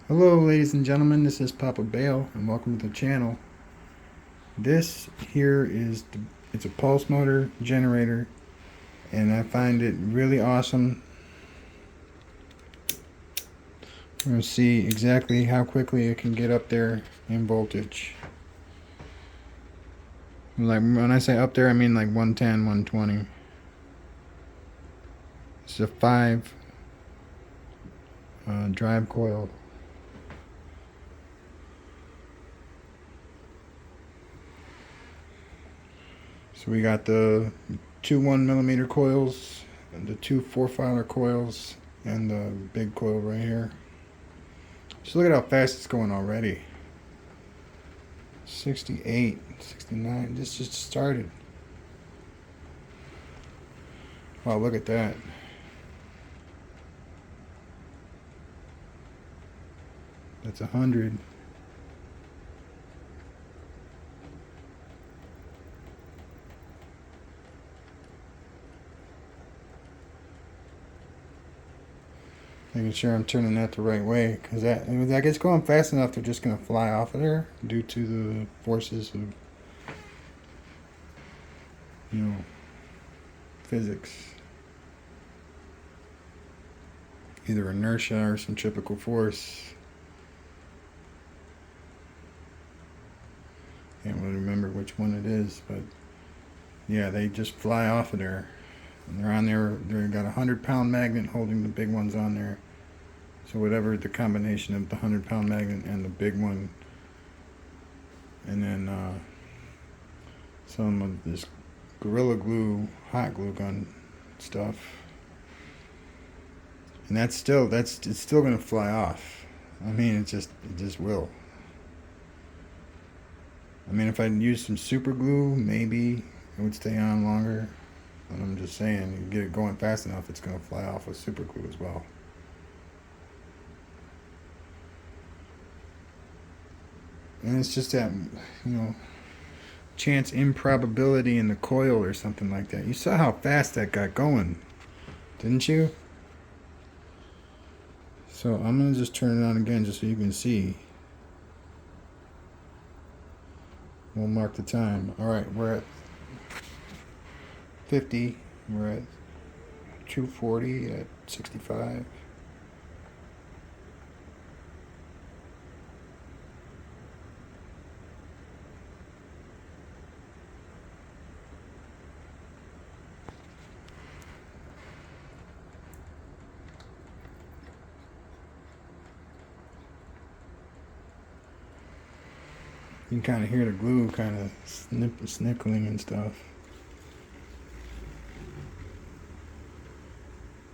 Hello ladies and gentlemen, this is Papa Bale and welcome to the channel. This here is it's a pulse motor generator and I find it really awesome. We're going to see exactly how quickly it can get up there in voltage. Like when I say up there, I mean like 110, 120. It's a 5 drive coil. So we got the two 1mm coils, and the two 4-filer coils, and the big coil right here. Just look at how fast it's going already. 68, 69, this just started. Wow, look at that. That's 100. Making sure I'm turning that the right way, because that gets going fast enough, they're just going to fly off of there due to the forces of, physics. Either inertia or centrifugal force. Can't really remember which one it is, but yeah, they just fly off of there. And they're on there, they've got a 100-pound magnet holding the big ones on there. So whatever the combination of the 100-pound magnet and the big one, and then some of this Gorilla Glue hot glue gun stuff, and it's still gonna fly off. I mean, it just will. I mean, if I use some super glue, maybe it would stay on longer. But I'm just saying, you get it going fast enough, it's gonna fly off with super glue as well. And it's just that, chance improbability in the coil or something like that. You saw how fast that got going, didn't you? So I'm going to just turn it on again just so you can see. We'll mark the time. Alright, we're at 50. We're at 240 at 65. You can kind of hear the glue kind of snickling and stuff.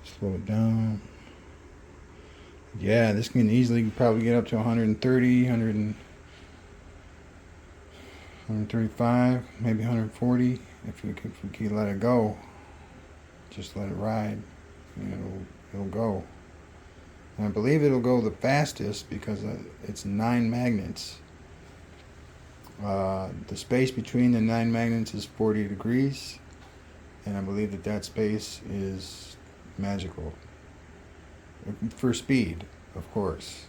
Slow it down. Yeah, this can easily probably get up to 130, 135, maybe 140 if we can let it go. Just let it ride. It'll go. And I believe it'll go the fastest because it's 9 magnets. The space between the 9 magnets is 40 degrees, and I believe that space is magical for speed, of course.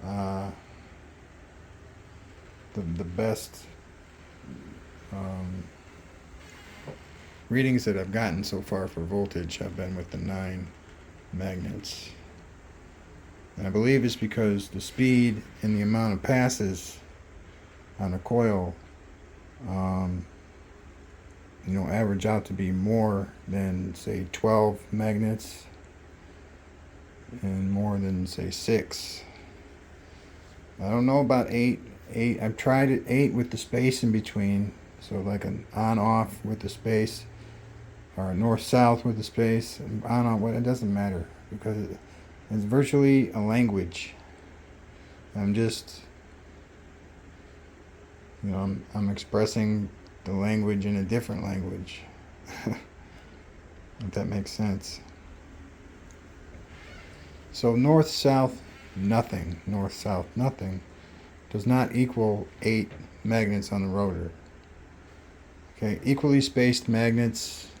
The best readings that I've gotten so far for voltage have been with the 9 magnets, and I believe it's because the speed and the amount of passes on a coil average out to be more than, say, 12 magnets and more than, say, 6. I don't know about 8. I've tried it 8 with the space in between, so like an on-off with the space, or north-south with the space, on-off. It doesn't matter because it's virtually a language. I'm just I'm expressing the language in a different language. If that makes sense. So north-south, nothing. North-south, nothing does not equal 8 magnets on the rotor. Okay, equally spaced magnets,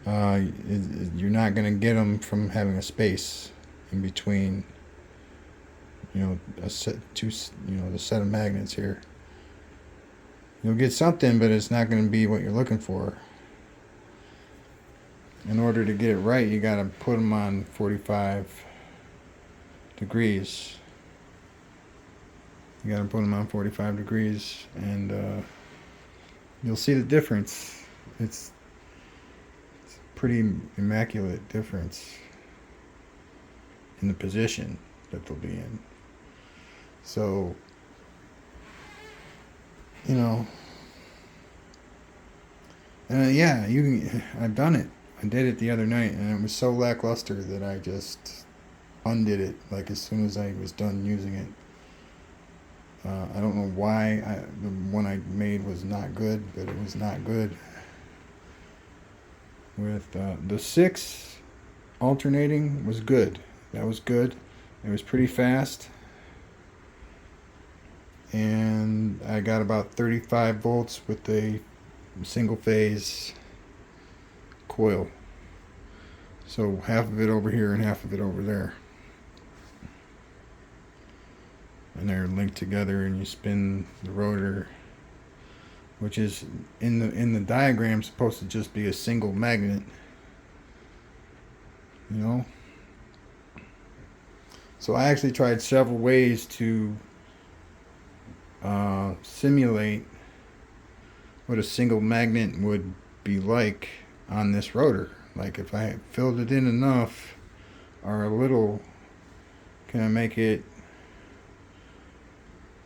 you're not going to get them from having a space in between a set two, the set of magnets here. You'll get something, but it's not going to be what you're looking for. In order to get it right, you got to put them on 45 degrees. You got to put them on 45 degrees, and you'll see the difference. It's a pretty immaculate difference in the position that they'll be in. So, yeah, I've done it. I did it the other night, and it was so lackluster that I just undid it like as soon as I was done using it. I don't know why the one I made was not good, but it was not good. With the 6 alternating was good. That was good. It was pretty fast. And I got about 35 volts with a single phase coil. So half of it over here and half of it over there. And they're linked together, and you spin the rotor, which is in the diagram supposed to just be a single magnet. So I actually tried several ways to simulate what a single magnet would be like on this rotor. Like if I filled it in enough or a little, can I make it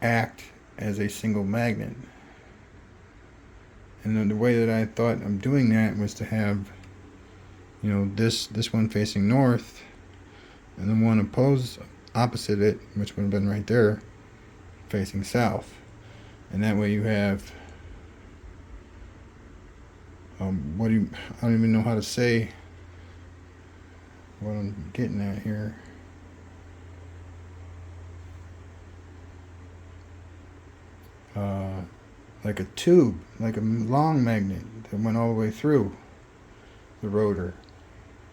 act as a single magnet? And then the way that I thought of doing that was to have this one facing north and the one opposite it, which would have been right there, facing south. And that way you have I don't even know how to say what I'm getting at here. Like a tube, like a long magnet that went all the way through the rotor.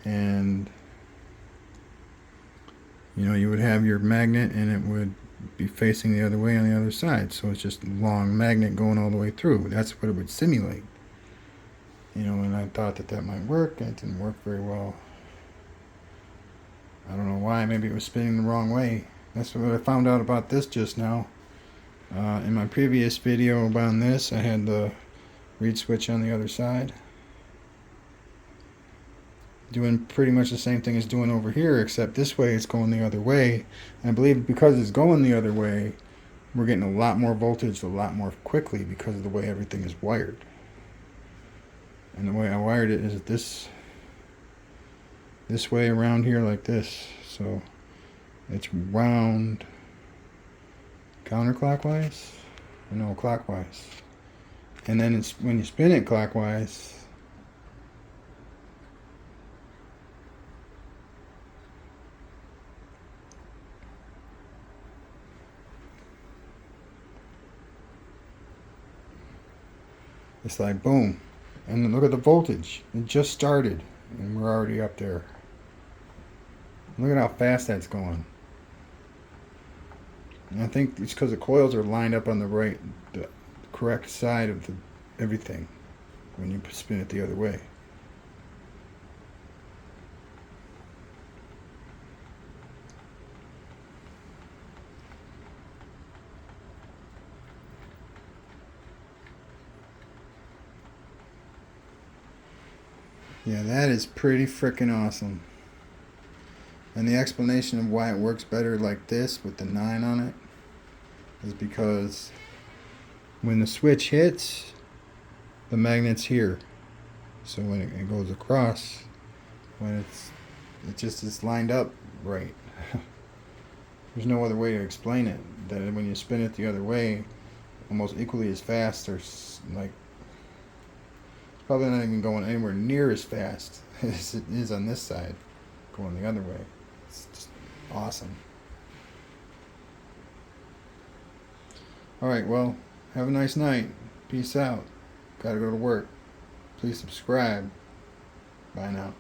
And you would have your magnet, and it would be facing the other way on the other side. So it's just a long magnet going all the way through. That's what it would simulate. And I thought that might work, and it didn't work very well. I don't know why. Maybe it was spinning the wrong way. That's what I found out about this just now. In my previous video about this, I had the reed switch on the other side, doing pretty much the same thing as doing over here, except this way it's going the other way. And I believe because it's going the other way, we're getting a lot more voltage a lot more quickly because of the way everything is wired. And the way I wired it is this way around here like this. So it's round counterclockwise? No, clockwise. And then when you spin it clockwise, it's like boom. And look at the voltage. It just started, and we're already up there. Look at how fast that's going. And I think it's because the coils are lined up on the correct side of everything when you spin it the other way. Yeah, that is pretty freaking awesome. And the explanation of why it works better like this with the 9 on it is because when the switch hits, the magnet's here. So when it goes across, when it just is lined up right. There's no other way to explain it. That when you spin it the other way, almost equally as fast, or like probably not even going anywhere near as fast as it is on this side, going the other way. It's just awesome. Alright, well, have a nice night. Peace out. Gotta go to work. Please subscribe. Bye now.